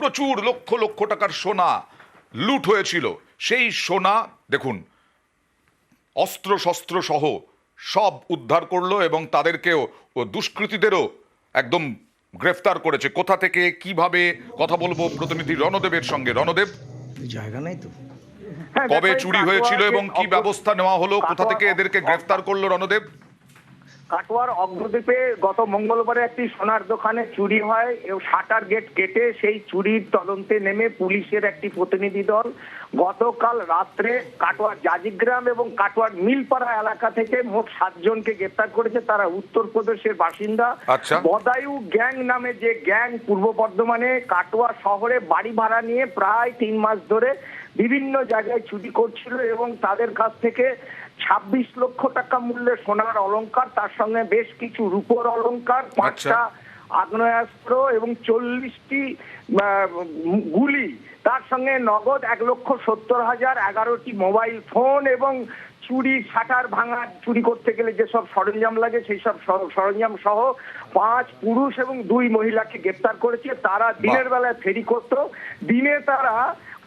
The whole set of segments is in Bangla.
প্রচুর লক্ষ লক্ষ টাকার সোনা লুট হয়েছিল। সেই সোনা দেখুন অস্ত্র শস্ত্র সহ সব উদ্ধার করলো এবং তাদেরকেও ও দুষ্কৃতীদেরও একদম গ্রেফতার করেছে। কোথা থেকে কিভাবে কথা বলবো প্রতিনিধি রণদেবের সঙ্গে। রণদেব, জায়গা নাই তো। কবে চুরি হয়েছিল এবং কি ব্যবস্থা নেওয়া হলো, কোথা থেকে এদেরকে গ্রেফতার করলো রণদেব? কাটোয়ার অগ্রদ্বীপে গত মঙ্গলবারে একটি সোনার দোকানে চুরি হয় এবং শাটার গেট কেটে সেই চুরির তদন্তে নেমে পুলিশের একটি প্রতিনিধি দল গতকাল রাত্রে কাটোয়ার জাজিগ্রাম এবং কাটোয়ার মিলপাড়া এলাকা থেকে মোট 7 জনকে গ্রেফতার করেছে। তারা উত্তরপ্রদেশের বাসিন্দা। বদায়ু গ্যাং নামে যে গ্যাং পূর্ব বর্ধমানে কাটোয়া শহরে বাড়ি ভাড়া নিয়ে প্রায় 3 মাস ধরে বিভিন্ন জায়গায় চুরি করছিল এবং তাদের কাছ থেকে 26 লক্ষ টাকা মূল্যের সোনার অলংকার, তার সঙ্গে বেশ কিছু রূপোর অলংকার, 5টা আগ্নেয়াস্ত্র এবং 40টি গুলি, তার সঙ্গে নগদ 1,70,000, 11টি মোবাইল ফোন এবং চুরি শাটার ভাঙা চুরি করতে গেলে যেসব সরঞ্জাম লাগে সেই সব সরঞ্জাম সহ 5 পুরুষ এবং 2 মহিলাকে গ্রেপ্তার করেছে। তারা দিনের বেলায় ফেরি করত, দিনে তারা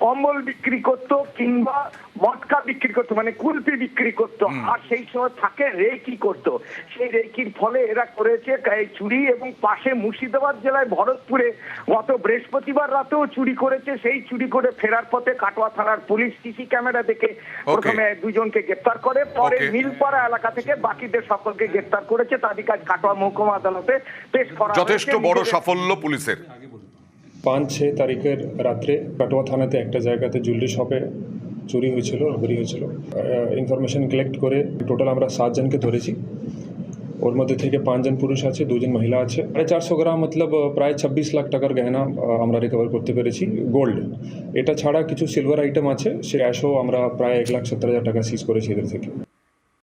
কম্বল বিক্রি করতো কিংবা মটকা বিক্রি করতো, মানে কুলপি বিক্রি করতো, আর সেই সময় থাকে রেকি করতো। সেই রেকির ফলে এরা করেছে এই চুরি। এবং পাশে মুর্শিদাবাদ জেলায় ভরতপুরে গত বৃহস্পতিবার রাতেও চুরি করেছে। সেই চুরি করে ফেরার পথে কাটোয়া থানার পুলিশ সিসি ক্যামেরা দেখে প্রথমে 2 জনকে গ্রেপ্তার করে, পরে মিলপাড়া এলাকা থেকে বাকিদের সকলকে গ্রেপ্তার করেছে। তাদেরকে আজ কাটোয়া মহকুমা আদালতে পেশ করা হয়েছে। যথেষ্ট বড় সাফল্য পুলিশের। 5-6 তারিখের রাত্রে কাটোয়া থানাতে একটা জায়গাতে জুয়েলারি শপে চুরি হয়েছিল, রবারি হয়েছিল। ইনফরমেশন কালেক্ট করে টোটাল আমরা 7 জনকে ধরেছি। ওর মধ্যে থেকে 5 জন পুরুষ আছে, 2 জন মহিলা আছে। 450 গ্রাম মতলব প্রায় 26 লাখ টাকার গয়না আমরা রিকভার করতে পেরেছি, গোল্ড। এটা ছাড়া কিছু সিলভার আইটেম আছে, সে ক্যাশও আমরা প্রায় 1,70,000 টাকা সিজ করেছি এদের থেকে।